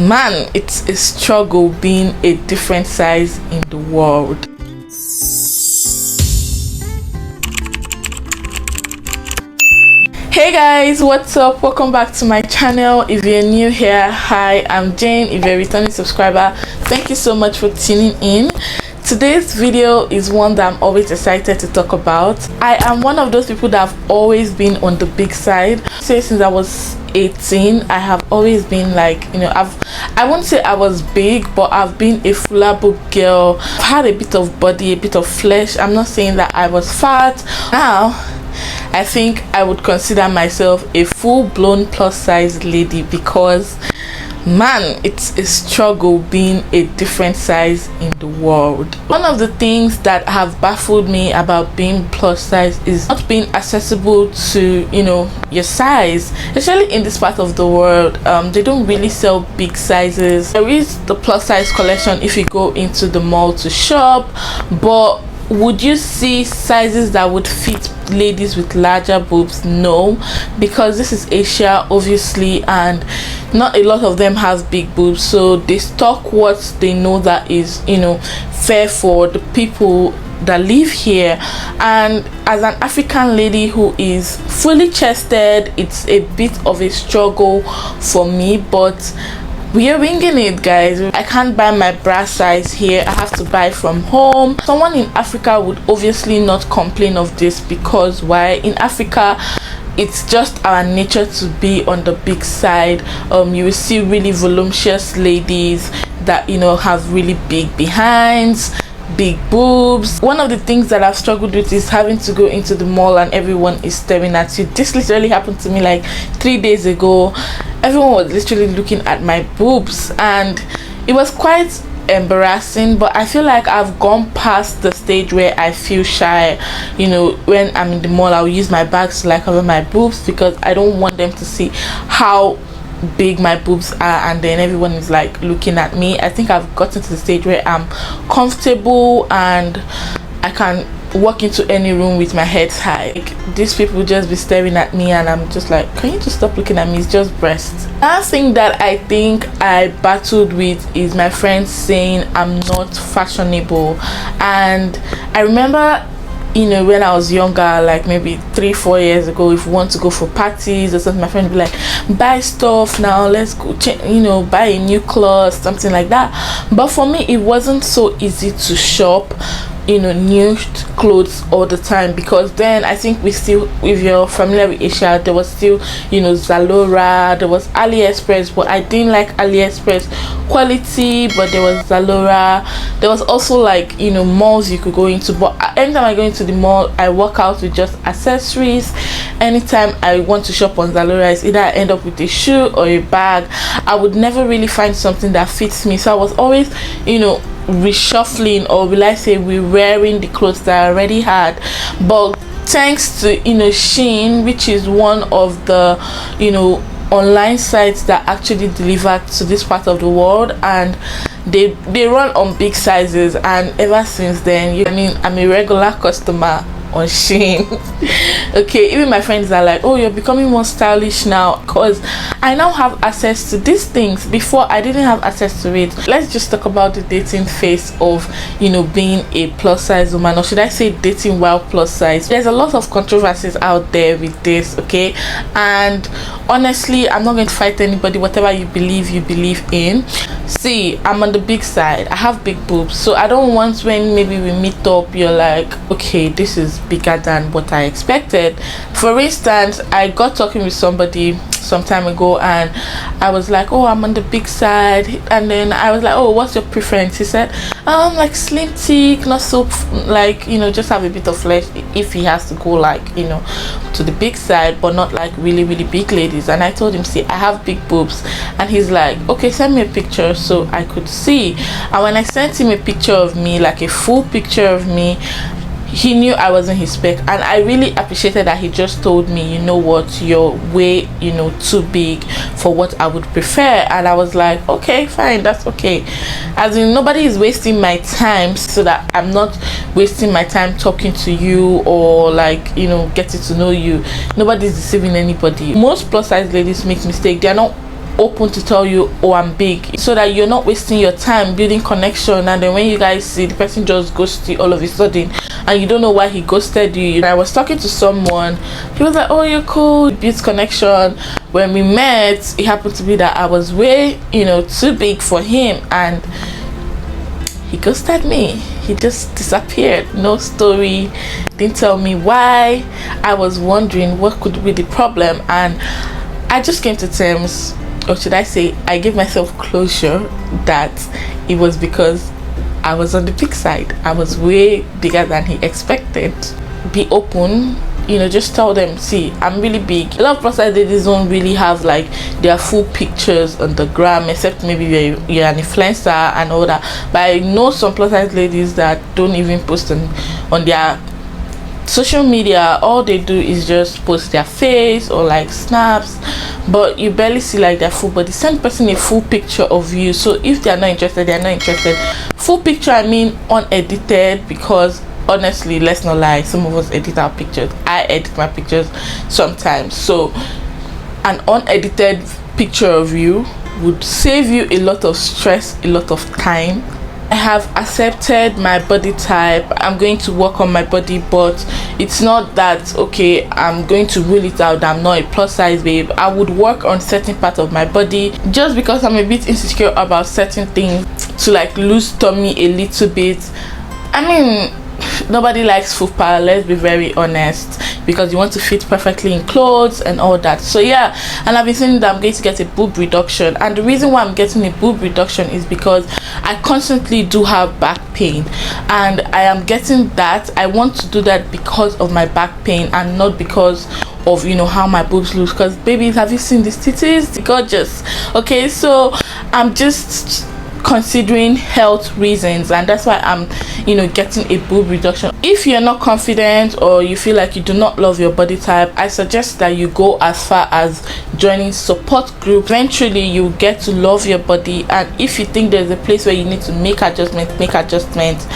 Man, it's a struggle being a different size in the world. Hey guys, what's up? Welcome back to my channel. If you're new here, hi, I'm Jane. If you're a returning subscriber, thank you so much for tuning in. Today's video is one that I'm always excited to talk about. I am one of those people that have always been on the big side. Since I was 18, I have always been like, I won't say I was big, but I've been a fuller boob girl. I've had a bit of body, a bit of flesh. I'm not saying that I was fat. Now I think I would consider myself a full-blown plus-size lady, because man, it's a struggle being a different size in the world. One of the things that have baffled me about being plus size is not being accessible to your size, especially in this part of the world. They don't really sell big sizes. There is the plus size collection if you go into the mall to shop, but would you see sizes that would fit ladies with larger boobs? No, because this is Asia obviously, and not a lot of them have big boobs, so they stock what they know that is fair for the people that live here. And as an African lady who is fully chested, it's a bit of a struggle for me, but we are winging it, guys. I can't buy my bra size here. I have to buy from home. Someone in Africa would obviously not complain of this, because why? In Africa, it's just our nature to be on the big side. You will see really voluptuous ladies that have really big behinds, big boobs. One of the things that I've struggled with is having to go into the mall and everyone is staring at you. This literally happened to me like 3 days ago. Everyone was literally looking at my boobs and it was quite embarrassing, but I feel like I've gone past the stage where I feel shy. When I'm in the mall, I'll use my bags to cover my boobs, because I don't want them to see how big my boobs are and then everyone is looking at me. I think I've gotten to the stage where I'm comfortable and I can walk into any room with my head high. These people just be staring at me and I'm just like, can you just stop looking at me? It's just breasts. Another thing that I think I battled with is my friends saying I'm not fashionable. And I remember when I was younger, like maybe 3-4 years ago, if we want to go for parties or something, my friend would be like, buy stuff now, let's go buy a new clothes, something like that. But for me, it wasn't so easy to shop new clothes all the time, because then I think if you're familiar with Asia, there was still Zalora, there was AliExpress, but I didn't like AliExpress quality. But there was Zalora, there was also malls you could go into. But anytime I go into the mall, I walk out with just accessories. Anytime I want to shop on Zalora, it's either I end up with a shoe or a bag. I would never really find something that fits me, so I was always reshuffling, or will I say wearing the clothes that I already had. But thanks to Shein, which is one of the online sites that actually deliver to this part of the world, and they run on big sizes, and ever since then I'm a regular customer on Shein. Okay, even my friends are like, oh, you're becoming more stylish now, because I now have access to these things. Before, I didn't have access to it. Let's just talk about the dating phase of being a plus size woman, or should I say dating while plus size. There's a lot of controversies out there with this, okay, and honestly, I'm not going to fight anybody. Whatever you believe in. See, I'm on the big side. I have big boobs, so I don't want, when maybe we meet up, you're like, okay, this is bigger than what I expected. For instance, I got talking with somebody some time ago and I was like, oh, I'm on the big side, and then I was like, oh, what's your preference? He said, like slim thick, not so just have a bit of flesh, if he has to go to the big side, but not really really big ladies. And I told him, see, I have big boobs, and he's like, okay, send me a picture so I could see. And when I sent him a picture of me, a full picture of me, he knew I wasn't his spec, and I really appreciated that he just told me, you know what, you're way too big for what I would prefer. And I was like, okay, fine, that's okay. As in, nobody is wasting my time, so that I'm not wasting my time talking to you or getting to know you. Nobody's deceiving anybody. Most plus size ladies make mistakes. They're not open to tell you, oh, I'm big, so that you're not wasting your time building connection, and then when you guys see the person just ghosts you all of a sudden and you don't know why he ghosted you. I was talking to someone, he was like, oh, you're cool, built connection. When we met, it happened to be that I was way, you know, too big for him, and he ghosted me. He just disappeared, no story, didn't tell me why. I was wondering what could be the problem, and I just came to terms, or should I say, I gave myself closure that it was because I was on the big side. I was way bigger than he expected. Be open, you know, just tell them, see, I'm really big. A lot of plus size ladies don't really have like their full pictures on the gram, except maybe you're an influencer and all that. But I know some plus size ladies that don't even post on their social media. All they do is just post their face or like snaps, but you barely see like their full body. Send person a full picture of you, so if they are not interested, they are not interested. Full picture, I mean unedited, because honestly, let's not lie, some of us edit our pictures. I edit my pictures sometimes, so an unedited picture of you would save you a lot of stress, a lot of time. I have accepted my body type. I'm going to work on my body, but it's not that okay, I'm going to rule it out that I'm not a plus size babe. I would work on certain parts of my body just because I'm a bit insecure about certain things, to like lose tummy a little bit. I mean, nobody likes fupa, let's be very honest, because you want to fit perfectly in clothes and all that. So yeah, and I've been saying that I'm going to get a boob reduction, and the reason why I'm getting a boob reduction is because I constantly do have back pain, and I am getting that. I want to do that because of my back pain and not because of, you know, how my boobs look. Because babies, have you seen these titties? They're gorgeous. Okay, so I'm just considering health reasons, and that's why I'm, you know, getting a boob reduction. If you're not confident or you feel like you do not love your body type, I suggest that you go as far as joining support groups. Eventually you get to love your body, and if you think there's a place where you need to make adjustments,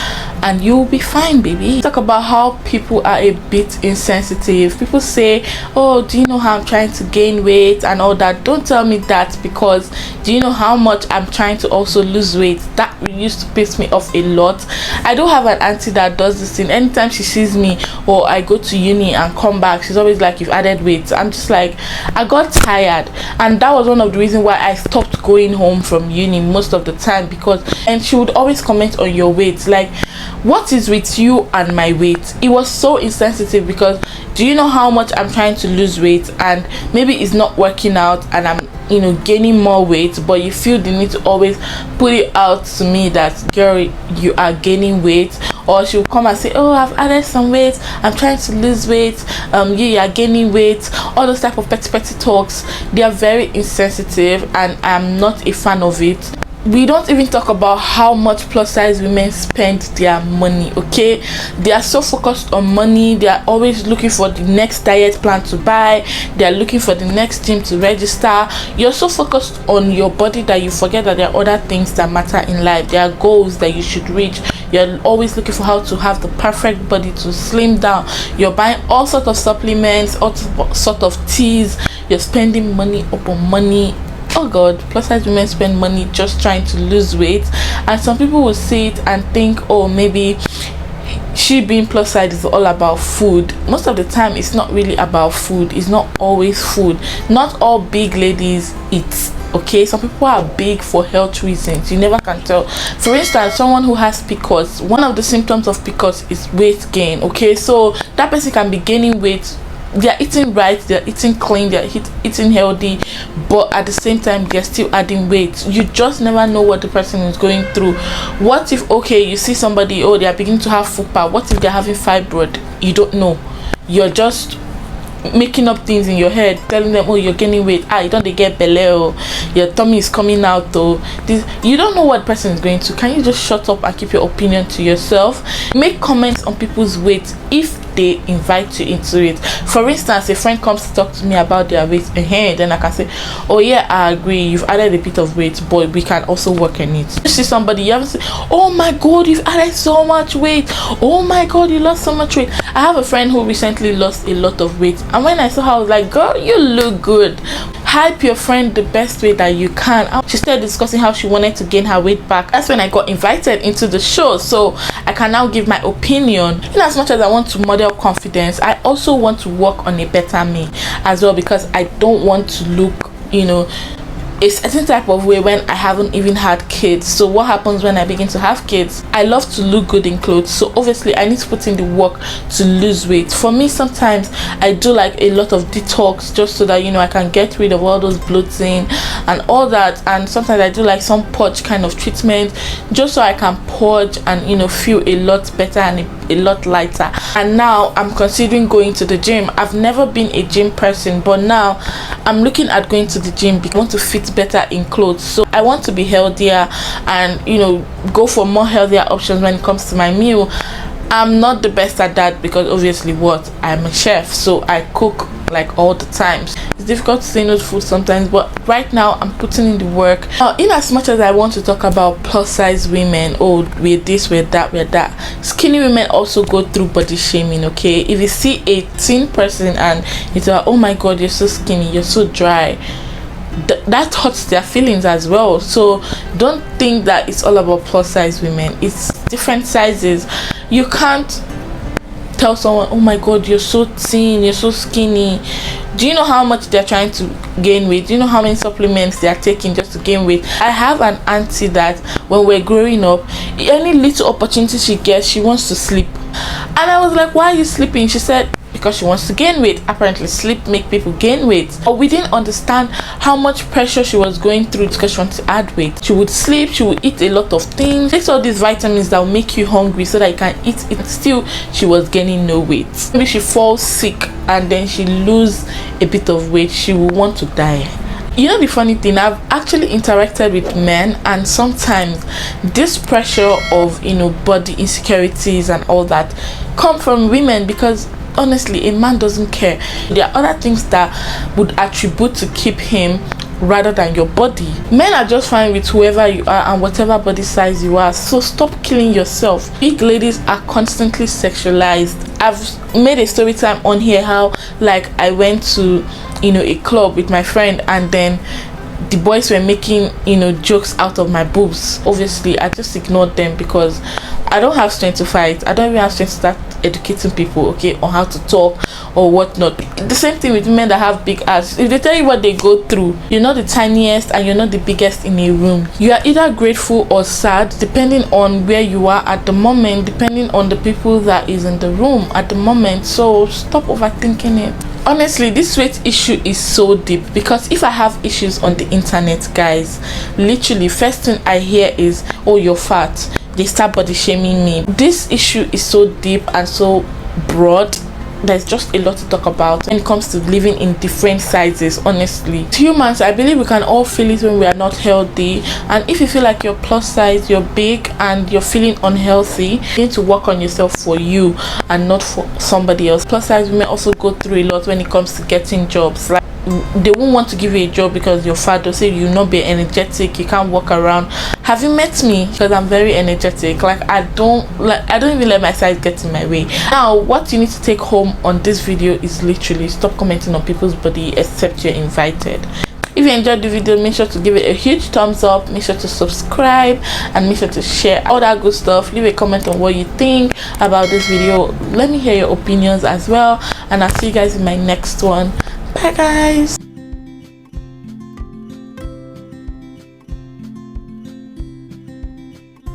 and you'll be fine, baby. Talk about how people are a bit insensitive. People say, oh, do you know how I'm trying to gain weight and all that? Don't tell me that, because do you know how much I'm trying to also lose weight? That used to piss me off a lot. I do have an auntie that does this thing. Anytime she sees me or I go to uni and come back, she's always like, you've added weight. I'm just like, I got tired, and that was one of the reasons why I stopped going home from uni most of the time, because, and she would always comment on your weight, like, what is with you and my weight? It was so insensitive, because do you know how much I'm trying to lose weight, and maybe it's not working out and I'm, you know, gaining more weight, but you feel the need to always put it out to me that, girl, you are gaining weight. Or she'll come and say, oh, I've added some weight, I'm trying to lose weight, you are gaining weight. All those type of petty talks, they are very insensitive, and I'm not a fan of it. We don't even talk about how much plus size women spend their money. Okay, they are so focused on money. They are always looking for the next diet plan to buy. They are looking for the next gym to register. You're so focused on your body that you forget that there are other things that matter in life. There are goals that you should reach. You're always looking for how to have the perfect body, to slim down. You're buying all sorts of supplements, all sorts of teas. You're spending money upon money. Oh god, plus size women spend money just trying to lose weight, and some people will see it and think, oh, maybe she being plus size is all about food. Most of the time it's not really about food. It's not always food. Not all big ladies eat. Okay, some people are big for health reasons. You never can tell. For instance, someone who has PCOS, one of the symptoms of PCOS is weight gain. Okay, so that person can be gaining weight. They are eating right, they are eating clean, they are eating healthy, but at the same time they're still adding weight. You just never know what the person is going through. What if, okay, you see somebody, oh, they are beginning to have fupa. What if they're having fibroid? You don't know. You're just making up things in your head, telling them, oh, you're gaining weight, you don't get belly, your tummy is coming out, this. You don't know what the person is going to. Can you just shut up and keep your opinion to yourself? Make comments on people's weight if they invite you into it. For instance, a friend comes to talk to me about their weight, and then I can say, oh yeah, I agree, you've added a bit of weight, but we can also work on it. You see somebody, you haven't said, oh my god, you've added so much weight, oh my god, you lost so much weight. I have a friend who recently lost a lot of weight, and when I saw her, I was like, girl, you look good. hype your friend the best way that you can. She started discussing how she wanted to gain her weight back. That's when I got invited into the show, so I can now give my opinion. In as much as I want to model confidence, I also want to work on a better me as well, because I don't want to look, you know, a certain type of way when I haven't even had kids. So what happens when I begin to have kids? I love to look good in clothes, so obviously I need to put in the work to lose weight. For me, sometimes I do like a lot of detox just so that, you know, I can get rid of all those bloating and all that. And sometimes I do like some purge kind of treatment just so I can purge and, you know, feel a lot better and a lot lighter. And now I'm considering going to the gym. I've never been a gym person, but now I'm looking at going to the gym because I want to fit better in clothes. So I want to be healthier and, you know, go for more healthier options when it comes to my meal. I'm not the best at that because obviously I'm a chef, so I cook like all the time. It's difficult to say no to food sometimes, but right now I'm putting in the work. In as much as I want to talk about plus size women, oh, we're this, we're that, skinny women also go through body shaming. Okay, if you see a thin person and it's like, oh my god, you're so skinny, you're so dry, that hurts their feelings as well. So don't think that it's all about plus size women. It's different sizes. You can't tell someone, oh my god, you're so thin, you're so skinny. Do you know how much they're trying to gain weight? Do you know how many supplements they are taking just to gain weight? I have an auntie that when we're growing up, any little opportunity she gets, she wants to sleep. And I was like, why are you sleeping? She said, because she wants to gain weight. Apparently sleep make people gain weight. But we didn't understand how much pressure she was going through because she wanted to add weight. She would sleep, she would eat a lot of things, takes all these vitamins that will make you hungry so that you can eat it. Still she was gaining no weight. Maybe she falls sick and then she lose a bit of weight, she will want to die. You know, the funny thing, I've actually interacted with men, and sometimes this pressure of, you know, body insecurities and all that come from women, because honestly a man doesn't care. There are other things that would attribute to keep him rather than your body. Men are just fine with whoever you are and whatever body size you are, so stop killing yourself. Big ladies are constantly sexualized. I've made a story time on here how, like, I went to, you know, a club with my friend and then the boys were making, you know, jokes out of my boobs. Obviously I just ignored them because I don't have strength to fight. I don't even have strength to start educating people, okay, on how to talk or whatnot. The same thing with men that have big ass. If they tell you what they go through, you're not the tiniest and you're not the biggest in a room. You are either grateful or sad depending on where you are at the moment, depending on the people that is in the room at the moment. So stop overthinking it. Honestly, this weight issue is so deep, because if I have issues on the internet, guys, literally first thing I hear is, oh, you're fat. They start body shaming me. This issue is so deep and so broad. There's just a lot to talk about when it comes to living in different sizes. Honestly, humans, I believe we can all feel it when we are not healthy. And if you feel like you're plus size, you're big and you're feeling unhealthy, you need to work on yourself for you and not for somebody else. Plus size women also go through a lot when it comes to getting jobs. Like, they won't want to give you a job because you're fat. They'll say you'll not be energetic, you can't walk around. Have you met me? Because I'm very energetic. Like, I don't even let my size get in my way. Now what you need to take home on this video is literally stop commenting on people's body except you're invited. If you enjoyed the video, make sure to give it a huge thumbs up, make sure to subscribe, and make sure to share all that good stuff. Leave a comment on what you think about this video. Let me hear your opinions as well, and I'll see you guys in my next one. Bye guys.